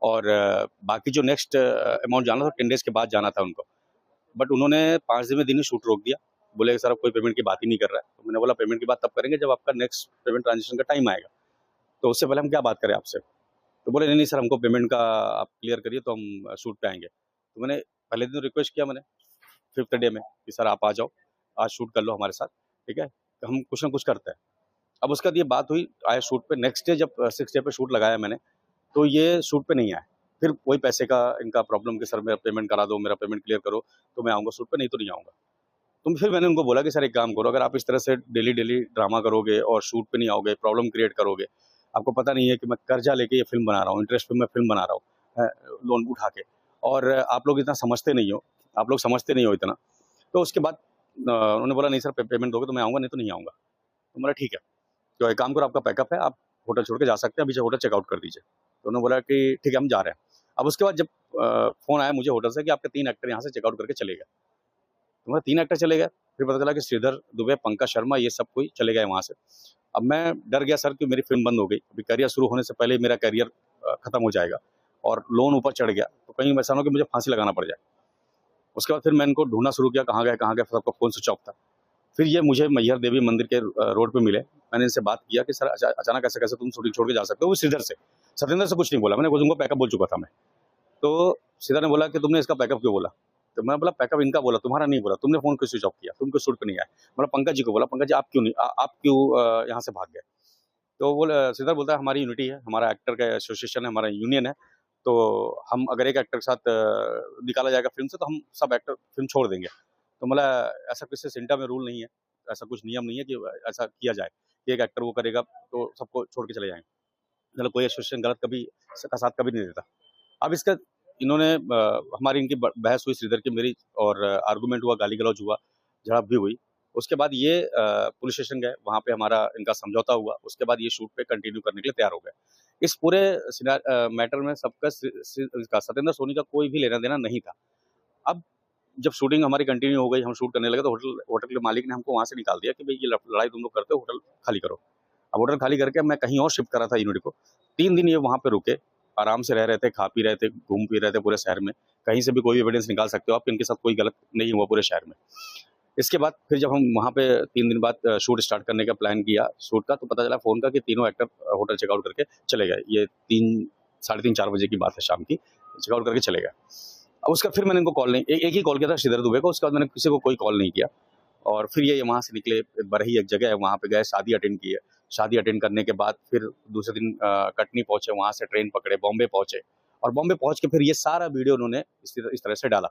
और बाकी जो नेक्स्ट अमाउंट जाना था 10 डेज़ के बाद जाना था उनको, बट उन्होंने 5वें दिन ही शूट रोक दिया। बोले सर अब कोई पेमेंट की बात ही नहीं कर रहा है। तो मैंने बोला पेमेंट की बात तब करेंगे जब आपका नेक्स्ट पेमेंट ट्रांजेक्शन का टाइम आएगा, तो उससे पहले हम क्या बात करें आपसे। तो बोले नहीं सर हमको पेमेंट का आप क्लियर करिए तो हम शूट पे आएंगे। तो मैंने पहले दिन रिक्वेस्ट किया मैंने 5th डे में कि सर आप आ जाओ, आज शूट कर लो हमारे साथ, ठीक है, तो हम कुछ ना कुछ करते हैं। अब उसके बाद ये बात हुई, आए शूट पे, नेक्स्ट डे जब 6th डे पे शूट लगाया मैंने, तो ये शूट पे नहीं आए। फिर वही पैसे का इनका प्रॉब्लम कि सर मेरा पेमेंट करा दो, मेरा पेमेंट क्लियर करो, तो मैं आऊँगा शूट पे, नहीं तो नहीं आऊँगा। तो फिर मैंने उनको बोला कि सर एक काम करो, अगर आप इस तरह से डेली ड्रामा करोगे और शूट पे नहीं आओगे, प्रॉब्लम क्रिएट करोगे, आपको पता नहीं है कि मैं कर्जा लेके ये फिल्म बना रहा हूँ, इंटरेस्ट पे मैं फिल्म बना रहा हूँ, लोन उठा के, और आप लोग इतना समझते नहीं हो, आप लोग समझते नहीं हो इतना। तो उसके बाद उन्होंने बोला नहीं सर पेमेंट दोगे तो मैं आऊँगा, नहीं तो नहीं आऊँगा। तो बोला ठीक है, तो एक काम करो, आपका पैकअप है, आप होटल छोड़ के जा सकते हैं, अभी से होटल चेकआउट कर दीजिए। तो उन्होंने बोला कि ठीक है हम जा रहे हैं। अब उसके बाद जब फ़ोन आया मुझे होटल से कि आपके 3 एक्टर यहाँ से चेकआउट करके चले गए। तो मैं 3 एक्टर चले गए, फिर पता चला कि श्रीधर दुबे, पंकज शर्मा ये सब कोई चले गए वहाँ से। अब मैं डर गया सर कि मेरी फ़िल्म बंद हो गई, अभी करियर शुरू होने से पहले ही मेरा करियर खत्म हो जाएगा और लोन ऊपर चढ़ गया, तो कहीं ऐसा ना हो कि मुझे फांसी लगाना पड़ जाए। उसके बाद फिर मैंने इनको ढूँढना शुरू किया, कहाँ गए, सबका फ़ोन स्विच ऑफ था। फिर ये मुझे मैहर देवी मंदिर के रोड पे मिले। मैंने इनसे बात किया कि सर अचानक ऐसे-कैसे तुम शूटिंग छोड़ के जा सकते हो? वो श्रीधर से, सत्येंद्र से कुछ नहीं बोला, मैंने उनको पैकअप बोल चुका था मैं। तो श्रीधर ने बोला कि तुमने इसका पैकअप क्यों बोला? तो मैं बोला पैकअप इनका बोला, तुम्हारा नहीं बोला, तुमने फ़ोन क्यों स्विच ऑफ किया? तुम क्यों शूट पे नहीं आए? बोला पंकज जी को बोला, पंकज जी आप क्यों नहीं आप क्यों यहाँ से भाग गए? तो श्रीधर बोलता है हमारी यूनिटी है, हमारा एक्टर का एसोसिएशन है, हमारा यूनियन है, तो हम अगर एक एक्टर के साथ निकाला जाएगा फ़िल्म से तो हम सब एक्टर फ़िल्म छोड़ देंगे। तो बोला ऐसा किसी सिंटा में रूल नहीं है, ऐसा कुछ नियम नहीं है कि ऐसा किया जाए कि एक एक्टर वो करेगा तो सबको छोड़ के चले जाएँगे। मतलब कोई एसोसिएशन गलत कभी का साथ कभी नहीं देता। अब इसका इन्होंने हमारी इनकी बहस हुई श्रीधर की मेरी, और आर्गुमेंट हुआ, गाली-गलौज हुआ, झड़प भी हुई। उसके बाद ये पुलिस स्टेशन गए, वहाँ पे हमारा इनका समझौता हुआ। उसके बाद ये शूट पे कंटिन्यू करने के लिए तैयार हो गए। इस पूरे मैटर में सबका इसका सत्येंद्र सोनी का कोई भी लेना-देना नहीं था। अब जब शूटिंग हमारी कंटिन्यू हो गई, हम शूट करने लगे, तो होटल होटल के मालिक ने हमको वहाँ से निकाल दिया कि भई ये लड़ाई तुम लोग करते हो, होटल खाली करो। अब होटल खाली करके मैं कहीं और शिफ्ट कर रहा था यूनिट को। 3 दिन ये वहाँ पे रुके, आराम से रह रहे थे, खा पी रहे थे, घूम फिर रहे थे पूरे शहर में। कहीं से भी कोई एविडेंस निकाल सकते हो आप, इनके साथ कोई गलत नहीं हुआ पूरे शहर में। इसके बाद फिर जब हम वहाँ पे 3 दिन बाद शूट स्टार्ट करने का प्लान किया शूट का, तो पता चला फ़ोन का कि तीनों एक्टर होटल चेकआउट करके चले गए। ये 3 साढ़े 3 4 बजे की बात है शाम की, चेकआउट करके चले गए। अब उसका फिर मैंने इनको कॉल नहीं, एक ही कॉल किया था श्रीधर दुबे को, उसके बाद मैंने किसी को कोई कॉल नहीं किया। और फिर ये वहाँ से निकले, बरही एक जगह है वहाँ पे गए, शादी अटेंड की है। शादी अटेंड करने के बाद फिर दूसरे दिन कटनी पहुँचे, वहाँ से ट्रेन पकड़े, बॉम्बे पहुँचे, और बॉम्बे पहुँच के फिर ये सारा वीडियो उन्होंने इस तरह से डाला।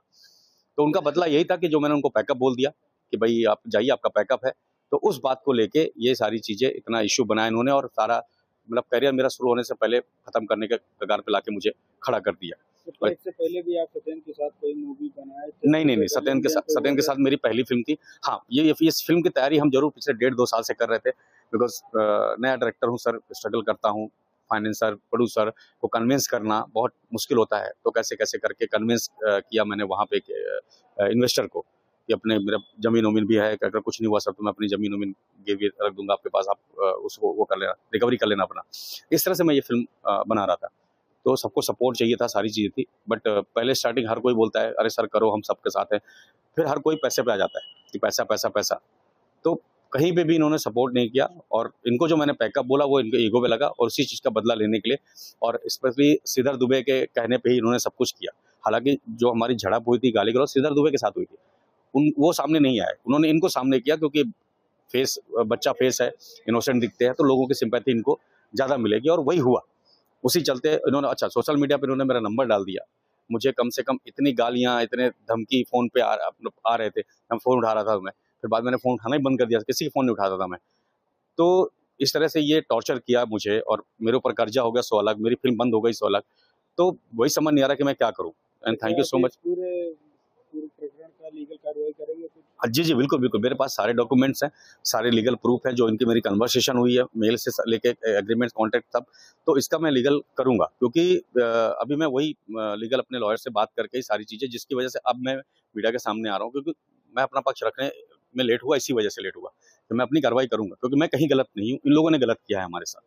तो उनका बदला यही था कि जो मैंने उनको पैकअप बोल दिया कि भई आप जाइए, आपका पैकअप है। तो उस बात को लेके ये सारी चीज़ें इतना इश्यू बनाया इन्होंने, और सारा मतलब करियर मेरा शुरू होने से पहले खत्म करने के कगार पे लाके मुझे खड़ा कर दिया। तो इससे पहले भी आप सत्येंद्र के साथ कोई मूवी बनाए थे? नहीं, सत्येंद्र के साथ मेरी पहली फ़िल्म थी। हाँ, ये इस फ़िल्म की तैयारी हम ज़रूर पिछले 1.5-2 साल से कर रहे थे, बिकॉज़ नया डायरेक्टर हूँ सर, स्ट्रगल करता हूँ। फाइनेंसर, प्रोड्यूसर को कन्विंस करना बहुत मुश्किल होता है, तो कैसे-कैसे करके कन्विंस किया मैंने वहाँ पे एक इन्वेस्टर को कि अपने मेरा ज़मीन-वमीन भी है, कि अगर कुछ नहीं हुआ सर तो मैं अपनी ज़मीन-वमीन गिरवी रख दूँगा आपके पास, आप उसको वो कर लेना, रिकवरी कर लेना अपना। इस तरह से मैं ये फ़िल्म बना रहा था। तो सबको सपोर्ट चाहिए था, सारी चीज़ें थी, बट पहले स्टार्टिंग हर कोई बोलता है, "अरे सर करो, हम सबके साथ हैं।" फिर हर कोई पैसे पे आ जाता है कि पैसा, पैसा, पैसा। तो कहीं पे भी इन्होंने सपोर्ट नहीं किया, और इनको जो मैंने पैकअप बोला वो इनके ईगो पे लगा, और उसी चीज़ का बदला लेने के लिए, और स्पेशली श्रीधर दुबे के कहने पे ही इन्होंने सब कुछ किया। हालाँकि जो हमारी झड़प हुई थी, गाली-गलौज श्रीधर दुबे के साथ हुई थी। वो सामने नहीं आए, उन्होंने इनको सामने किया, क्योंकि बच्चा फेस है, इनोसेंट दिखते हैं, तो लोगों की सिम्पैथी इनको ज़्यादा मिलेगी, और वही हुआ। उसी चलते इन्होंने अच्छा सोशल मीडिया पे इन्होंने मेरा नंबर डाल दिया। मुझे कम से कम इतनी गालियाँ, इतने धमकी फ़ोन पे आ रहे थे, मैं फ़ोन उठा रहा था मैं। फिर बाद में मैंने फ़ोन उठाना ही बंद कर दिया, किसी का फ़ोन नहीं उठाता था मैं। तो इस तरह से ये टॉर्चर किया मुझे, और मेरे ऊपर कर्जा हो गया 100 लाख, मेरी फ़िल्म बंद हो गई 100 लाख। तो वही समझ नहीं आ रहा कि मैं क्या करूँ? And thank you so much. पूरे पूरे प्रकरण का लीगल कार्रवाई करेंगे कुछ? जी, बिल्कुल, बिल्कुल। मेरे पास सारे डॉक्यूमेंट्स हैं, सारे लीगल प्रूफ़ हैं, जो इनकी मेरी कन्वर्सेशन हुई है, मेल से लेके एग्रीमेंट, कॉन्ट्रैक्ट सब। तो इसका मैं लीगल करूँगा, क्योंकि अभी मैं वही लीगल अपने लॉयर से बात करके ही सारी चीज़ें, जिसकी वज़ह से अब मैं मीडिया के सामने आ रहा हूँ, क्योंकि मैं अपना पक्ष रखने में लेट हुआ, इसी वज़ह से लेट हुआ। तो मैं अपनी कार्रवाई करूँगा, क्योंकि मैं कहीं गलत नहीं हूँ, इन लोगों ने गलत किया है हमारे साथ।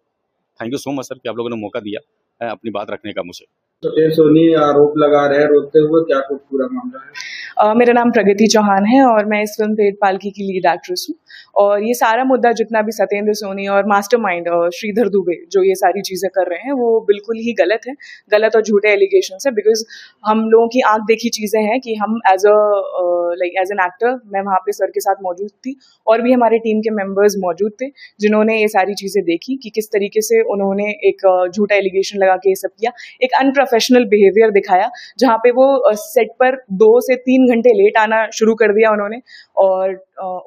Thank you so much sir कि आप लोगों ने मौका दिया अपनी बात रखने का मुझे। सत्येंद्र सोनी आरोप लगा रहे हैं रोते हुए, क्या कुछ पूरा मामला है? मेरा नाम प्रगति चौहान है और मैं इस फिल्म पेट पालकी की लीड एक्ट्रेस हूँ। और ये सारा मुद्दा जितना भी सत्येंद्र सोनी और मास्टरमाइंड श्रीधर दुबे जो ये सारी चीज़ें कर रहे हैं वो बिल्कुल ही गलत है, गलत और झूठे एलिगेशन है। बिकॉज हम लोगों की आंख देखी चीज़ें हैं कि हम एज एन एक्टर, मैं वहाँ पे सर के साथ मौजूद थी और भी हमारे टीम के मेंबर्स मौजूद थे जिन्होंने ये सारी चीज़ें देखी कि किस तरीके से उन्होंने एक झूठा एलिगेशन लगा के ये सब किया, एक अनप्रोफेशनल बिहेवियर दिखाया जहाँ पे वो सेट पर 2 से 3 घंटे लेट आना शुरू कर दिया उन्होंने। और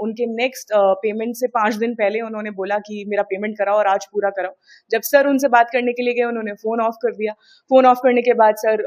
उनके नेक्स्ट पेमेंट से 5 दिन पहले उन्होंने बोला कि मेरा पेमेंट कराओ और आज पूरा कराओ। जब सर उनसे बात करने के लिए गए उन्होंने फ़ोन ऑफ कर दिया। फ़ोन ऑफ करने के बाद सर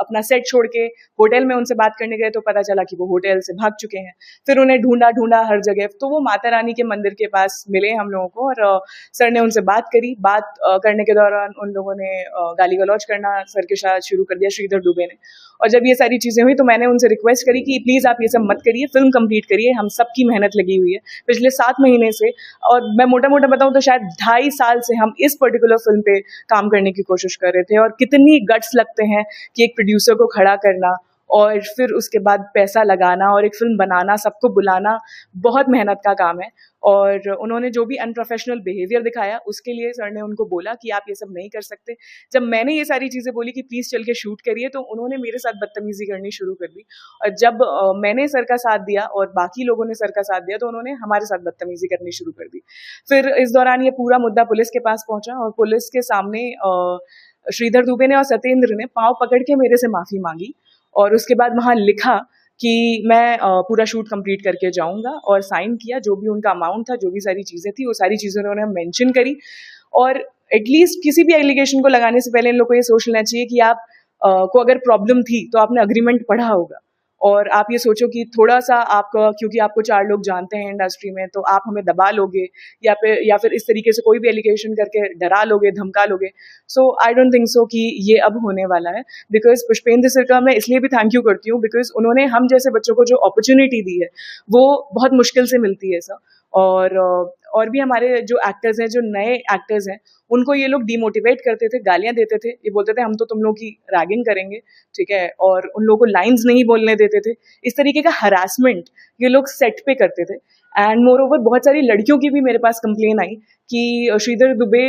अपना सेट छोड़ के होटल में उनसे बात करने गए तो पता चला कि वो होटल से भाग चुके हैं। फिर उन्हें ढूंढा हर जगह, तो वो माता रानी के मंदिर के पास मिले हम लोगों को और सर ने उनसे बात करी। बात करने के दौरान उन लोगों ने गाली गलौज करना सर के साथ शुरू कर दिया, श्रीधर दुबे ने। और जब ये सारी चीज़ें हुई तो मैंने उनसे रिक्वेस्ट करी कि प्लीज़ आप ये सब मत करिए, फिल्म कंप्लीट करिए, हम सबकी मेहनत लगी हुई है पिछले 7 महीने से। और मैं मोटा मोटा बताऊं तो शायद 2.5 साल से हम इस पर्टिकुलर फिल्म पे काम करने की कोशिश कर रहे थे। और कितनी गट्स लगते हैं कि एक प्रोड्यूसर को खड़ा करना और फिर उसके बाद पैसा लगाना और एक फिल्म बनाना, सबको बुलाना, बहुत मेहनत का काम है। और उन्होंने जो भी अनप्रोफेशनल बिहेवियर दिखाया उसके लिए सर ने उनको बोला कि आप ये सब नहीं कर सकते। जब मैंने ये सारी चीज़ें बोली कि प्लीज़ चल के शूट करिए तो उन्होंने मेरे साथ बदतमीज़ी करनी शुरू कर दी। और जब मैंने सर का साथ दिया और बाकी लोगों ने सर का साथ दिया तो उन्होंने हमारे साथ बदतमीज़ी करनी शुरू कर दी। फिर इस दौरान ये पूरा मुद्दा पुलिस के पास पहुंचा और पुलिस के सामने श्रीधर दुबे ने और सत्येंद्र ने पाँव पकड़ के मेरे से माफ़ी मांगी और उसके बाद वहाँ लिखा कि मैं पूरा शूट कंप्लीट करके जाऊंगा और साइन किया। जो भी उनका अमाउंट था, जो भी सारी चीज़ें थी, वो सारी चीज़ें उन्होंने मेंशन करी। और एटलीस्ट किसी भी एलिगेशन को लगाने से पहले इन लोगों को ये सोच लेना चाहिए कि आप को अगर प्रॉब्लम थी तो आपने अग्रीमेंट पढ़ा होगा और आप ये सोचो कि थोड़ा सा आपका, क्योंकि आपको 4 लोग जानते हैं इंडस्ट्री में, तो आप हमें दबा लोगे या फिर इस तरीके से कोई भी एलिगेशन करके डरा लोगे, धमका लोगे। सो आई डोंट थिंक सो कि ये अब होने वाला है। बिकॉज पुष्पेंद्र सर का मैं इसलिए भी थैंक यू करती हूँ बिकॉज उन्होंने हम जैसे बच्चों को जो अपॉर्चुनिटी दी है वो बहुत मुश्किल से मिलती है सर। और भी हमारे जो एक्टर्स हैं, जो नए एक्टर्स हैं, उनको ये लोग डिमोटिवेट करते थे, गालियां देते थे, ये बोलते थे हम तो तुम लोग की रैगिंग करेंगे, ठीक है, और उन लोगों को लाइंस नहीं बोलने देते थे। इस तरीके का हरासमेंट ये लोग सेट पे करते थे। एंड मोर ओवर बहुत सारी लड़कियों की भी मेरे पास कंप्लेन आई कि श्रीधर दुबे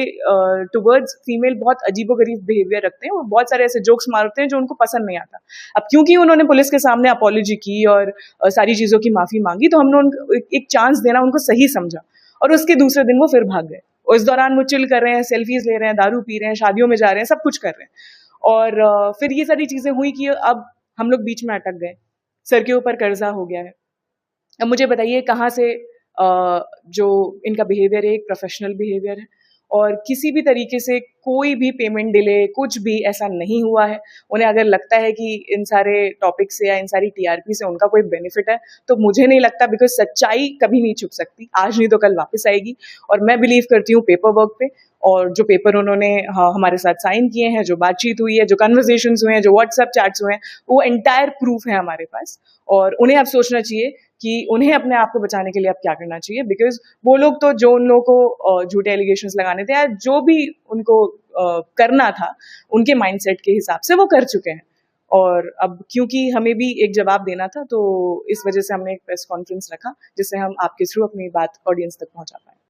टुवर्ड्स फीमेल बहुत अजीबोगरीब बिहेवियर रखते हैं, वो बहुत सारे ऐसे जोक्स मारते हैं जो उनको पसंद नहीं आता। अब क्योंकि उन्होंने पुलिस के सामने अपॉलॉजी की और सारी चीज़ों की माफ़ी मांगी तो हमने उनको एक चांस देना उनको सही समझा और उसके दूसरे दिन वो फिर भाग गए। और इस दौरान वो चिल कर रहे हैं, सेल्फीज ले रहे हैं, दारू पी रहे हैं, शादियों में जा रहे हैं, सब कुछ कर रहे हैं। और फिर ये सारी चीज़ें हुई कि अब हम लोग बीच में अटक गए, सर के ऊपर कर्जा हो गया है। अब मुझे बताइए कहाँ से जो इनका बिहेवियर है एक प्रोफेशनल बिहेवियर है और किसी भी तरीके से कोई भी पेमेंट डिले, कुछ भी ऐसा नहीं हुआ है। उन्हें अगर लगता है कि इन सारे टॉपिक से या इन सारी टीआरपी से उनका कोई बेनिफिट है तो मुझे नहीं लगता, बिकॉज सच्चाई कभी नहीं छुप सकती, आज नहीं तो कल वापस आएगी। और मैं बिलीव करती हूँ पेपर वर्क पे, और जो पेपर उन्होंने हमारे साथ साइन किए हैं, जो बातचीत हुई है, जो कन्वर्सेशंस हुए हैं, जो व्हाट्सएप चैट्स हुए हैं, वो एंटायर प्रूफ है हमारे पास। और उन्हें अब सोचना चाहिए कि उन्हें अपने आप को बचाने के लिए अब क्या करना चाहिए, बिकॉज वो लोग तो जो उन लोगों को झूठे एलिगेशंस लगाने थे या जो भी उनको करना था उनके माइंडसेट के हिसाब से वो कर चुके हैं। और अब क्योंकि हमें भी एक जवाब देना था तो इस वजह से हमने एक प्रेस कॉन्फ्रेंस रखा जिससे हम आपके थ्रू अपनी बात ऑडियंस तक पहुंचा पाए।